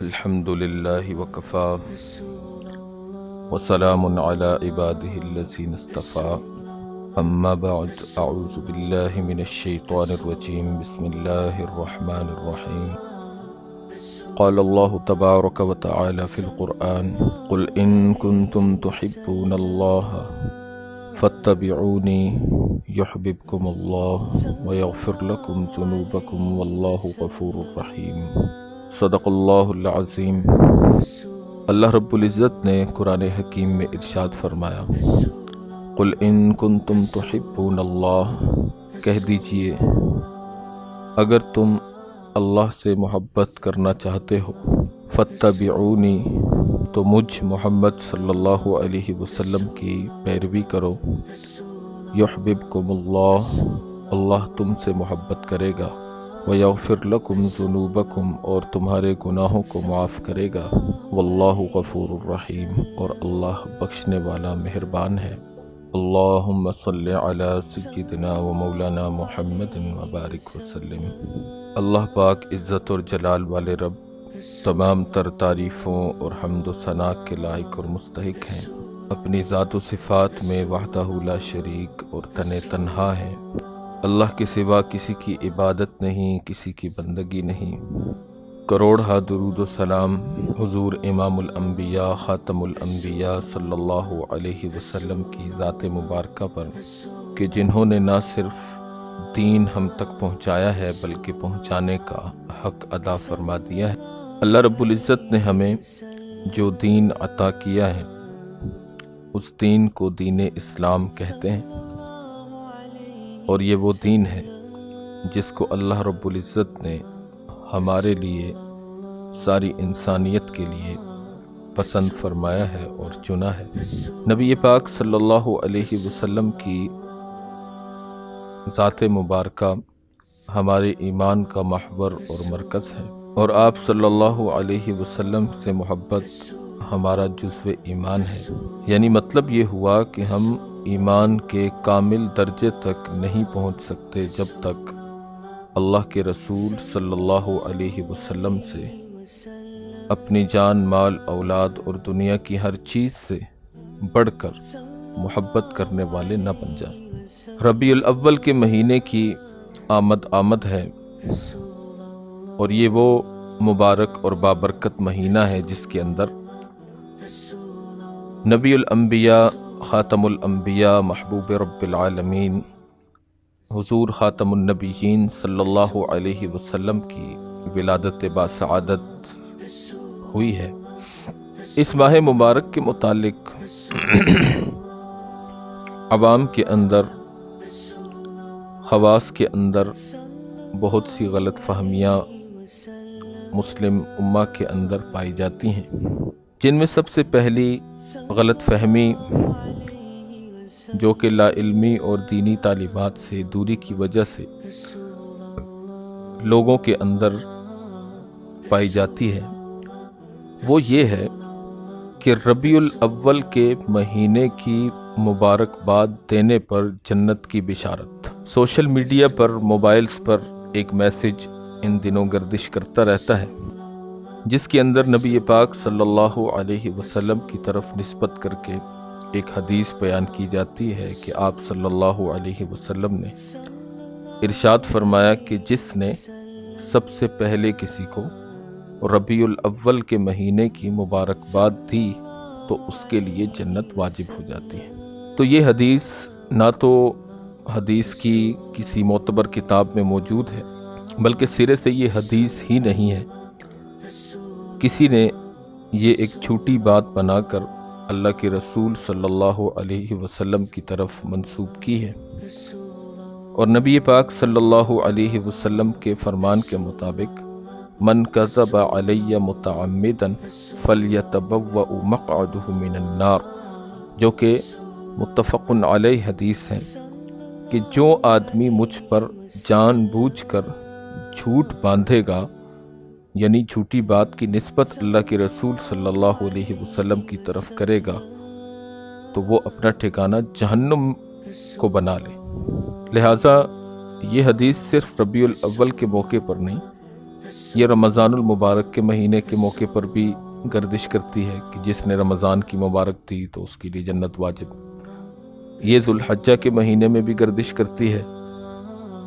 الحمد لله وكفى وسلام على عباده الذين اصطفى أما بعد أعوذ بالله من الشيطان الرجيم بسم الله الرحمن الرحيم قال الله تبارك وتعالى في القرآن قل إن كنتم تحبون الله فاتبعوني يحببكم الله ويغفر لكم ذنوبكم والله غفور رحيم صدق اللہ العظیم۔ اللہ رب العزت نے قرآن حکیم میں ارشاد فرمایا قل ان کنتم تحبون اللہ، کہہ دیجئے اگر تم اللہ سے محبت کرنا چاہتے ہو، فاتبعونی تو مجھ محمد صلی اللہ علیہ وسلم کی پیروی کرو، یحببکم اللہ، اللہ تم سے محبت کرے گا، وَيَغْفِرْ لَكُمْ ذُنُوبَكُمْ اور تمہارے گناہوں کو معاف کرے گا، وَاللَّهُ غَفُورٌ رَحِيمٌ اور اللہ بخشنے والا مہربان ہے۔ اللہم صلی علی سیدنا و مولانا محمد وبارک وسلم۔ اللہ پاک عزت اور جلال والے رب تمام تر تعریفوں اور حمد و ثنا کے لائق اور مستحق ہیں، اپنی ذات و صفات میں وحدہ لا شریک اور تنہا ہے۔ اللہ کے سوا کسی کی عبادت نہیں، کسی کی بندگی نہیں۔ کروڑہ درود و سلام حضور امام الانبیاء خاتم الانبیاء صلی اللہ علیہ وسلم کی ذات مبارکہ پر کہ جنہوں نے نہ صرف دین ہم تک پہنچایا ہے بلکہ پہنچانے کا حق ادا فرما دیا ہے۔ اللہ رب العزت نے ہمیں جو دین عطا کیا ہے اس دین کو دین اسلام کہتے ہیں، اور یہ وہ دین ہے جس کو اللہ رب العزت نے ہمارے لیے، ساری انسانیت کے لیے پسند فرمایا ہے اور چنا ہے۔ نبی پاک صلی اللہ علیہ وسلم کی ذات مبارکہ ہمارے ایمان کا محور اور مرکز ہے، اور آپ صلی اللہ علیہ وسلم سے محبت ہمارا جزو ایمان ہے۔ یعنی مطلب یہ ہوا کہ ہم ایمان کے کامل درجے تک نہیں پہنچ سکتے جب تک اللہ کے رسول صلی اللہ علیہ وسلم سے اپنی جان، مال، اولاد اور دنیا کی ہر چیز سے بڑھ کر محبت کرنے والے نہ بن جائیں۔ ربیع الاول کے مہینے کی آمد ہے، اور یہ وہ مبارک اور بابرکت مہینہ ہے جس کے اندر نبی الانبیاء خاتم الانبیاء محبوب رب العالمین حضور خاتم النبیین صلی اللہ علیہ وسلم کی ولادت باسعادت ہوئی ہے۔ اس ماہ مبارک کے متعلق عوام کے اندر، خواص کے اندر بہت سی غلط فہمیاں مسلم امہ کے اندر پائی جاتی ہیں، جن میں سب سے پہلی غلط فہمی جو کہ لا علمی اور دینی تعلیمات سے دوری کی وجہ سے لوگوں کے اندر پائی جاتی ہے، وہ یہ ہے کہ ربیع الاول کے مہینے کی مبارکباد دینے پر جنت کی بشارت۔ سوشل میڈیا پر، موبائلز پر ایک میسج ان دنوں گردش کرتا رہتا ہے جس کے اندر نبی پاک صلی اللہ علیہ وسلم کی طرف نسبت کر کے ایک حدیث بیان کی جاتی ہے کہ آپ صلی اللہ علیہ وسلم نے ارشاد فرمایا کہ جس نے سب سے پہلے کسی کو ربیع الاول کے مہینے کی مبارکباد دی تو اس کے لیے جنت واجب ہو جاتی ہے۔ تو یہ حدیث نہ تو حدیث کی کسی معتبر کتاب میں موجود ہے، بلکہ سرے سے یہ حدیث ہی نہیں ہے، کسی نے یہ ایک چھوٹی بات بنا کر اللہ کے رسول صلی اللہ علیہ وسلم کی طرف منسوب کی ہے، اور نبی پاک صلی اللہ علیہ وسلم کے فرمان کے مطابق من کذب علی متعمدا فلیتبوأ مقعدہ من النار، جو کہ متفق علیہ حدیث ہے کہ جو آدمی مجھ پر جان بوجھ کر جھوٹ باندھے گا، یعنی جھوٹی بات کی نسبت اللہ کے رسول صلی اللہ علیہ وسلم کی طرف کرے گا، تو وہ اپنا ٹھکانہ جہنم کو بنا لے۔ لہٰذا یہ حدیث صرف ربیع الاول کے موقع پر نہیں یہ رمضان المبارک کے مہینے کے موقع پر بھی گردش کرتی ہے کہ جس نے رمضان کی مبارک دی تو اس کے لیے جنت واجب۔ یہ ذوالحجہ کے مہینے میں بھی گردش کرتی ہے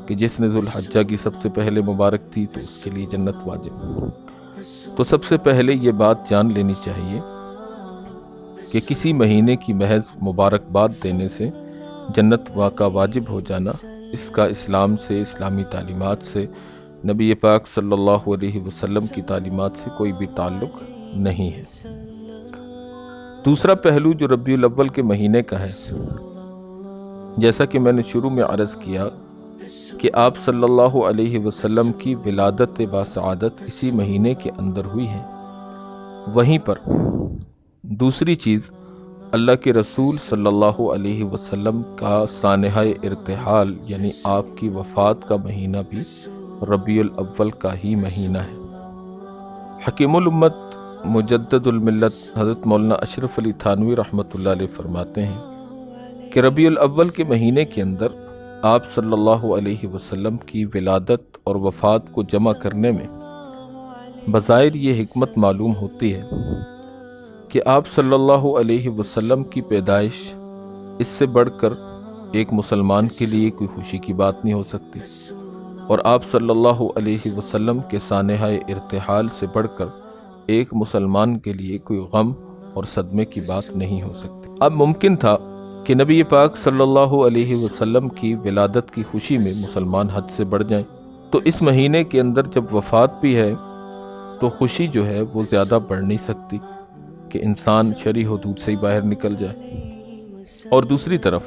کہ جس نے ذوالحجہ کی سب سے پہلے مبارک دی تو اس کے لیے جنت واجب۔ تو سب سے پہلے یہ بات جان لینی چاہیے کہ کسی مہینے کی محض مبارکباد دینے سے جنت کا واجب ہو جانا، اس کا اسلام سے، اسلامی تعلیمات سے، نبی پاک صلی اللہ علیہ وسلم کی تعلیمات سے کوئی بھی تعلق نہیں ہے۔ دوسرا پہلو جو ربیع الاول کے مہینے کا ہے، جیسا کہ میں نے شروع میں عرض کیا کہ آپ صلی اللہ علیہ وسلم کی ولادت باسعادت اسی مہینے کے اندر ہوئی ہے۔ وہیں پر دوسری چیز، اللہ کے رسول صلی اللہ علیہ وسلم کا سانحہ ارتحال یعنی آپ کی وفات کا مہینہ بھی ربیع الاول کا ہی مہینہ ہے۔ حکیم الامت مجدد الملت حضرت مولانا اشرف علی تھانوی رحمۃ اللہ علیہ فرماتے ہیں کہ ربیع الاول کے مہینے کے اندر آپ صلی اللہ علیہ وسلم کی ولادت اور وفات کو جمع کرنے میں بظاہر یہ حکمت معلوم ہوتی ہے کہ آپ صلی اللہ علیہ وسلم کی پیدائش، اس سے بڑھ کر ایک مسلمان کے لیے کوئی خوشی کی بات نہیں ہو سکتی، اور آپ صلی اللہ علیہ وسلم کے سانحہ ارتحال سے بڑھ کر ایک مسلمان کے لیے کوئی غم اور صدمے کی بات نہیں ہو سکتی۔ اب ممکن تھا کہ نبی پاک صلی اللہ علیہ وسلم کی ولادت کی خوشی میں مسلمان حد سے بڑھ جائیں، تو اس مہینے کے اندر جب وفات بھی ہے تو خوشی جو ہے وہ زیادہ بڑھ نہیں سکتی کہ انسان شرعی حدود سے ہی باہر نکل جائے۔ اور دوسری طرف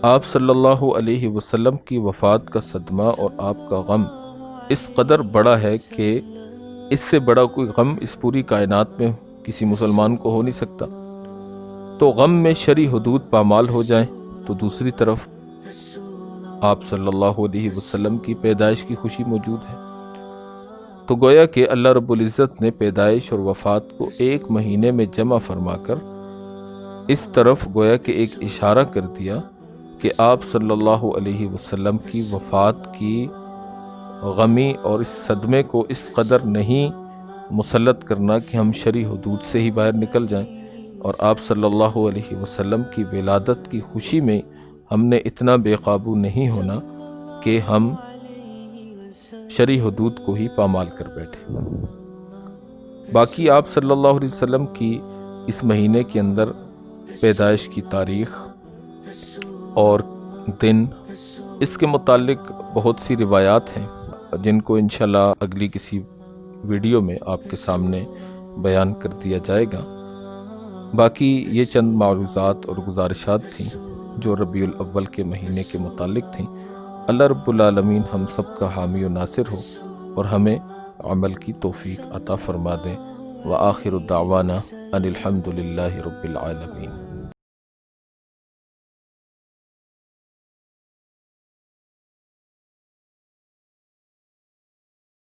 آپ صلی اللہ علیہ وسلم کی وفات کا صدمہ اور آپ کا غم اس قدر بڑا ہے کہ اس سے بڑا کوئی غم اس پوری کائنات میں کسی مسلمان کو ہو نہیں سکتا۔ تو غم میں شرعی حدود پامال ہو جائیں تو دوسری طرف آپ صلی اللہ علیہ وسلم کی پیدائش کی خوشی موجود ہے۔ تو گویا کہ اللہ رب العزت نے پیدائش اور وفات کو ایک مہینے میں جمع فرما کر اس طرف گویا کہ ایک اشارہ کر دیا کہ آپ صلی اللہ علیہ وسلم کی وفات کی غمی اور اس صدمے کو اس قدر نہیں مسلط کرنا کہ ہم شرعی حدود سے ہی باہر نکل جائیں، اور آپ صلی اللہ علیہ وسلم کی ولادت کی خوشی میں ہم نے اتنا بے قابو نہیں ہونا کہ ہم شرعی حدود کو ہی پامال کر بیٹھے۔ باقی آپ صلی اللہ علیہ وسلم کی اس مہینے کے اندر پیدائش کی تاریخ اور دن، اس کے متعلق بہت سی روایات ہیں جن کو انشاءاللہ اگلی کسی ویڈیو میں آپ کے سامنے بیان کر دیا جائے گا۔ باقی یہ چند معروضات اور گزارشات تھیں جو ربیع الاول کے مہینے کے متعلق تھیں۔ اللہ رب العالمین ہم سب کا حامی و ناصر ہو اور ہمیں عمل کی توفیق عطا فرما دیں۔ وآخر دعوانا ان الحمد للہ رب العالمین۔